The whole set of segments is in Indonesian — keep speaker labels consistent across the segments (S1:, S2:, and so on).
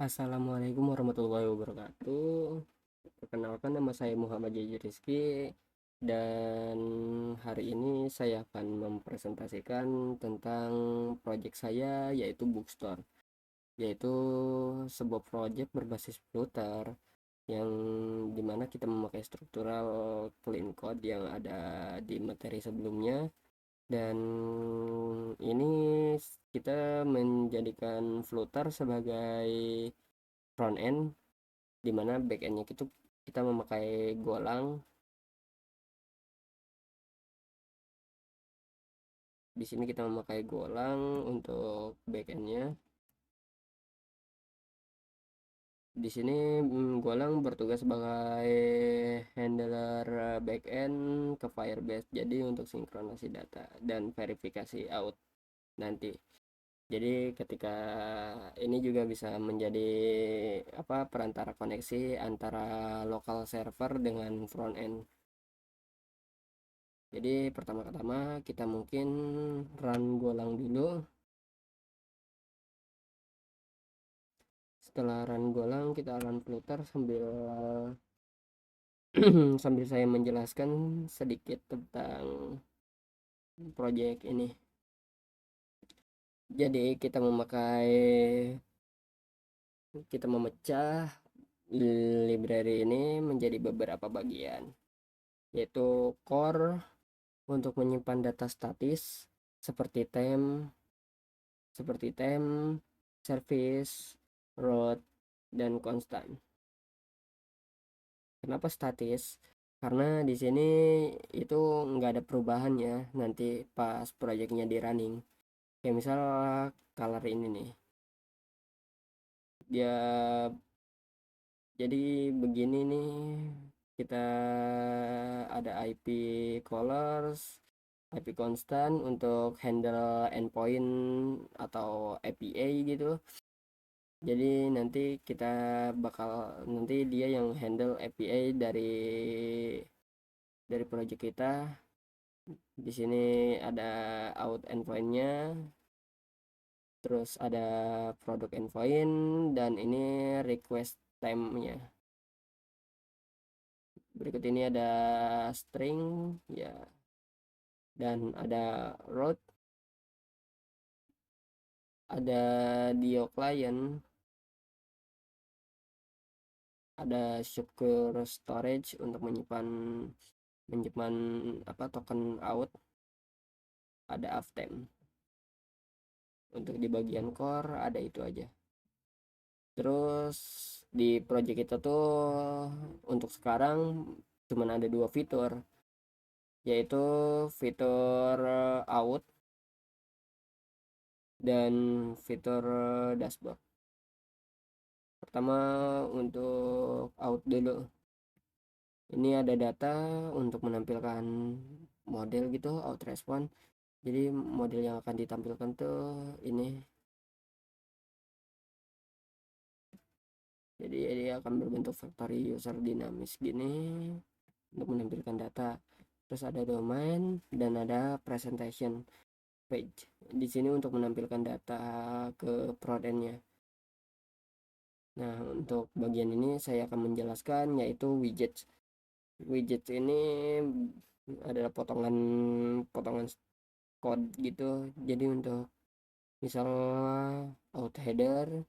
S1: Assalamualaikum warahmatullahi wabarakatuh. Perkenalkan, nama saya Muhammad Jaji Rizky, dan hari ini saya akan mempresentasikan tentang proyek saya, yaitu Bookstore, yaitu sebuah proyek berbasis Flutter yang dimana kita memakai struktural clean code yang ada di materi sebelumnya. Dan ini kita menjadikan Flutter sebagai front end, di mana back endnya itu kita memakai Golang. Di sini kita memakai Golang untuk back endnya. Di sini Golang bertugas sebagai handler back end ke Firebase, jadi untuk sinkronasi data dan verifikasi out nanti. Jadi ketika ini juga bisa menjadi perantara koneksi antara lokal server dengan front end. Jadi pertama-tama kita mungkin run Golang dulu. Setelah run Golang, kita run Flutter sambil sambil saya menjelaskan sedikit tentang proyek ini. Jadi kita memecah library ini menjadi beberapa bagian, yaitu core untuk menyimpan data statis seperti service, route, dan constant. Kenapa statis? Karena di sini itu nggak ada perubahan ya nanti pas proyeknya di running. Kayak misal color ini nih, dia jadi begini nih. Kita ada IP colors, IP constant untuk handle endpoint atau API gitu. Jadi nanti dia yang handle API dari project kita. Di sini ada out endpointnya, terus ada product endpoint, dan ini request time-nya. Berikut ini ada string ya, dan ada route, ada dio client, ada secure storage untuk menyimpan menyimpan token out, ada uptime. Untuk di bagian core ada itu aja. Terus di project kita tuh untuk sekarang cuman ada dua fitur, yaitu fitur out dan fitur dashboard. Pertama, untuk out dulu. Ini ada data untuk menampilkan model gitu, out response. Jadi model yang akan ditampilkan tuh ini. Jadi dia akan berbentuk factory user dinamis gini untuk menampilkan data. Terus ada domain dan ada presentation page. Di sini untuk menampilkan data ke frontend-nya. Nah, untuk bagian ini saya akan menjelaskan yaitu widget. Widget ini adalah potongan code gitu. Jadi untuk misal out header,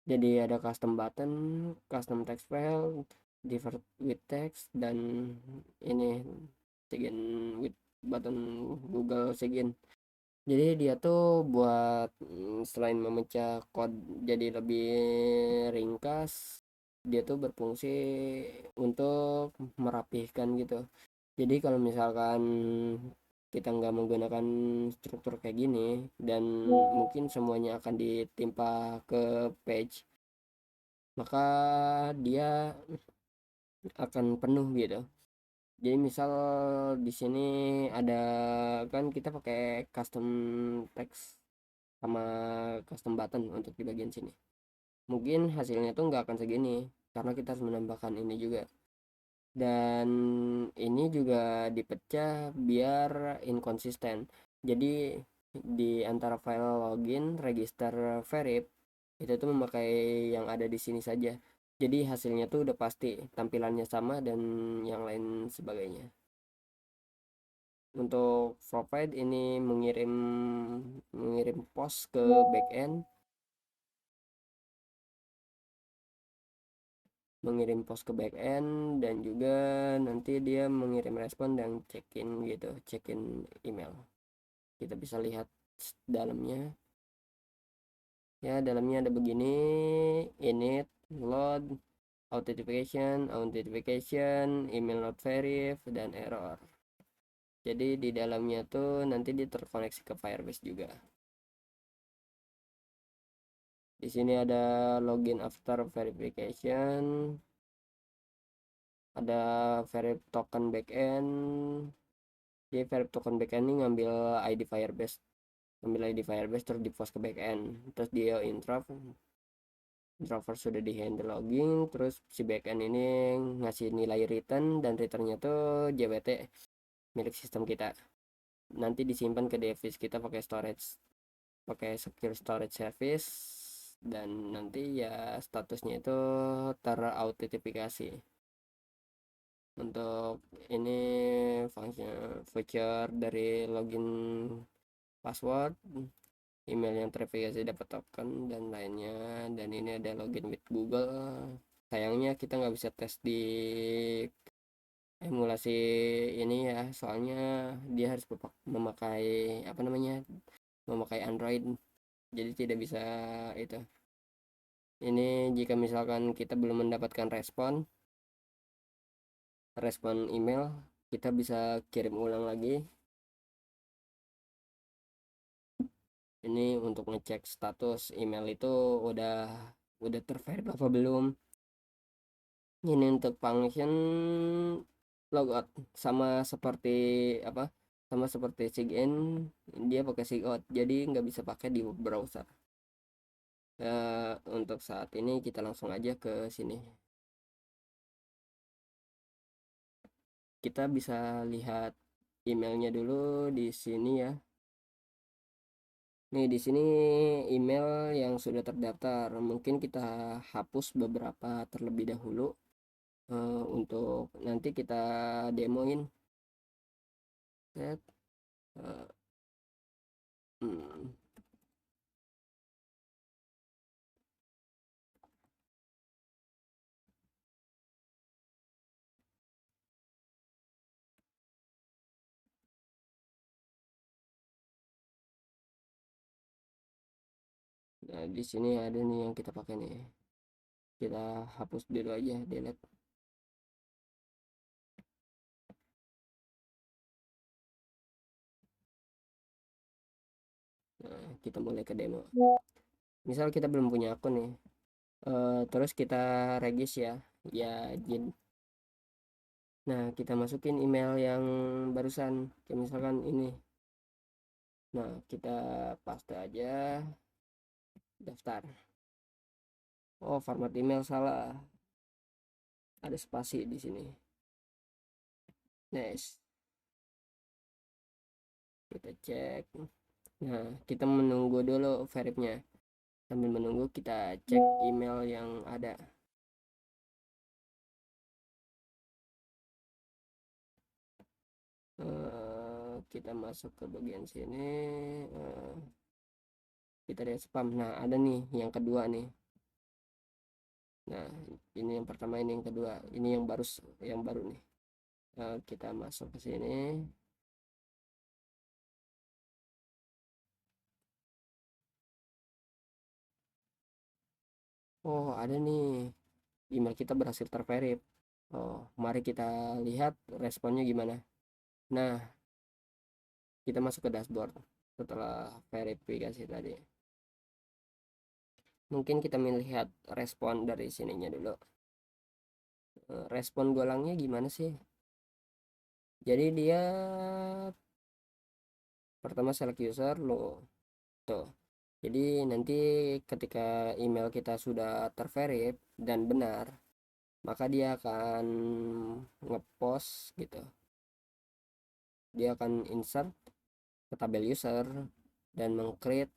S1: jadi ada custom button, custom text file, divert with text, dan ini sign with button Google Sign. Jadi dia tuh buat selain memecah code jadi lebih ringkas, dia tuh berfungsi untuk merapihkan gitu. Jadi kalau misalkan kita nggak menggunakan struktur kayak gini dan mungkin semuanya akan ditimpa ke page, maka dia akan penuh gitu. Jadi misal di sini ada, kan kita pakai custom text sama custom button untuk di bagian sini. Mungkin hasilnya tuh nggak akan segini karena kita harus menambahkan ini juga. Dan ini juga dipecah biar inkonsisten. Jadi di antara file login, register, verif, Itu tuh memakai yang ada di sini saja. Jadi hasilnya tuh udah pasti tampilannya sama dan yang lain sebagainya. Untuk provide ini mengirim mengirim post ke backend, dan juga nanti dia mengirim respon dan check-in gitu, check-in email. Kita bisa lihat dalamnya. Ya, dalamnya ada begini: init, load, authentication, email not verif, dan error. Jadi di dalamnya tuh nanti dia terkoneksi ke Firebase juga. Di sini ada login after verification, ada verif token backend. Jadi verif token backend ini ngambil ID Firebase, terus di post ke backend, terus dia introvert sudah di handle login, terus si backend ini ngasih nilai return, dan returnnya tuh JWT milik sistem kita. Nanti disimpan ke device kita pakai secure storage service, dan nanti ya statusnya itu terautentikasi. Untuk ini fungsi feature dari login, password, email yang terverifikasi dapat token, dan lainnya. Dan ini ada login with Google. Sayangnya kita nggak bisa tes di emulasi ini ya, soalnya dia harus memakai apa namanya, memakai Android, jadi tidak bisa itu. Ini jika misalkan kita belum mendapatkan respon email, kita bisa kirim ulang lagi. Ini untuk ngecek status email itu udah terverify apa belum. Ini untuk function logout, sama seperti apa sama seperti sign, dia pakai sigout, jadi nggak bisa pakai di browser. Untuk saat ini kita langsung aja ke sini. Kita bisa lihat emailnya dulu di sini ya. Nih di sini email yang sudah terdaftar. Mungkin kita hapus beberapa terlebih dahulu, untuk nanti kita demoin. Set. eh, hmm. Nah, di sini ada nih yang kita pakai nih. Kita hapus dulu aja, delete. Nah, kita mulai ke demo. Misal kita belum punya akun nih. Terus kita regis ya, ya Jin. Nah, kita masukin email yang barusan, kayak misalkan ini. Nah, kita paste aja, daftar. Oh, format email salah, ada spasi di sini. Next, kita cek. Nah, kita menunggu dulu verifnya. Sambil menunggu kita cek email yang ada. Kita masuk ke bagian sini. Kita lihat spam. Nah, ada nih yang kedua nih. Nah, ini yang pertama, ini yang kedua, ini yang baru nih. Kita masuk ke sini. Oh, ada nih, email kita berhasil terverif. Oh, mari kita lihat responnya gimana. Nah, kita masuk ke dashboard setelah verifikasi tadi. Mungkin kita melihat respon dari sininya dulu. Respon golangnya gimana sih? Jadi dia pertama select user lo tuh. Jadi nanti ketika email kita sudah terverif dan benar, maka dia akan ngepost gitu. Dia akan insert ke tabel user dan mengcreate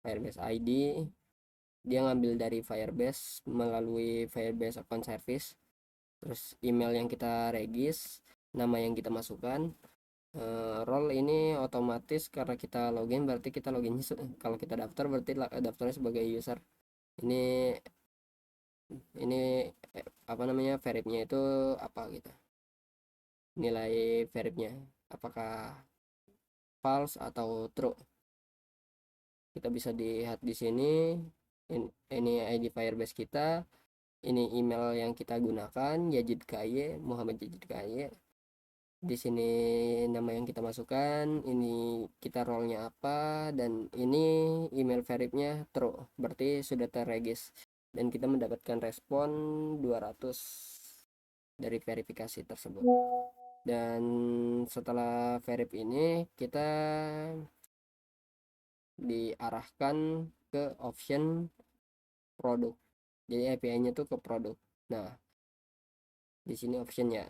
S1: Firebase ID, dia ngambil dari Firebase melalui Firebase account service, terus email yang kita regis, nama yang kita masukkan. Role ini otomatis karena kita login, berarti kita login kalau kita daftar berarti daftarnya sebagai user. Ini apa namanya, verifnya itu apa gitu, nilai verifnya apakah false atau true. Kita bisa lihat di sini. Ini ID Firebase kita, ini email yang kita gunakan, Yazid KY, Muhammad Yazid KY. Di sini nama yang kita masukkan, ini kita role-nya apa, dan ini email verifnya true, berarti sudah terregis, dan kita mendapatkan respon 200 dari verifikasi tersebut. Dan setelah verif ini kita diarahkan ke option produk, jadi API-nya tuh ke produk. Nah, di sini optionnya,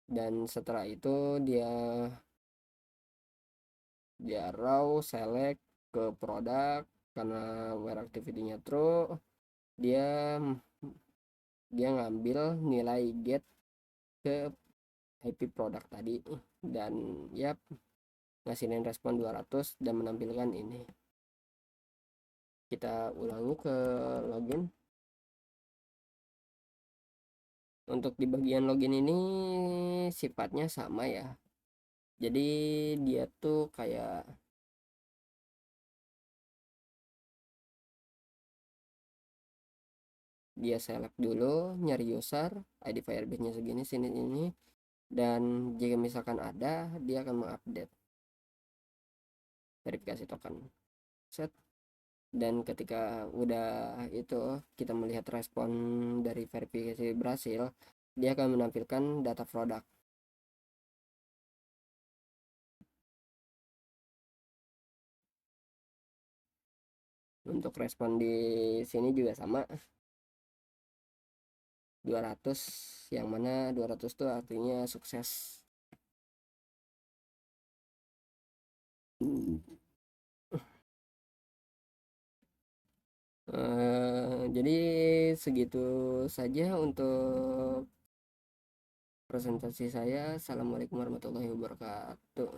S1: dan setelah itu dia raw select ke produk. Karena where activity-nya true, dia ngambil nilai get ke IP produk tadi, dan yap, ngasilin respon 200 dan menampilkan ini. Kita ulangi ke login. Untuk di bagian login ini sifatnya sama ya, jadi dia tuh kayak dia select dulu, nyari user, ID Firebase nya segini, sini ini, dan jika misalkan ada, dia akan mengupdate verifikasi token set. Dan ketika udah itu kita melihat respon dari verifikasi berhasil, dia akan menampilkan data produk. Untuk respon di sini juga sama, 200, yang mana 200 itu artinya sukses. Jadi segitu saja untuk presentasi saya. Assalamualaikum warahmatullahi wabarakatuh.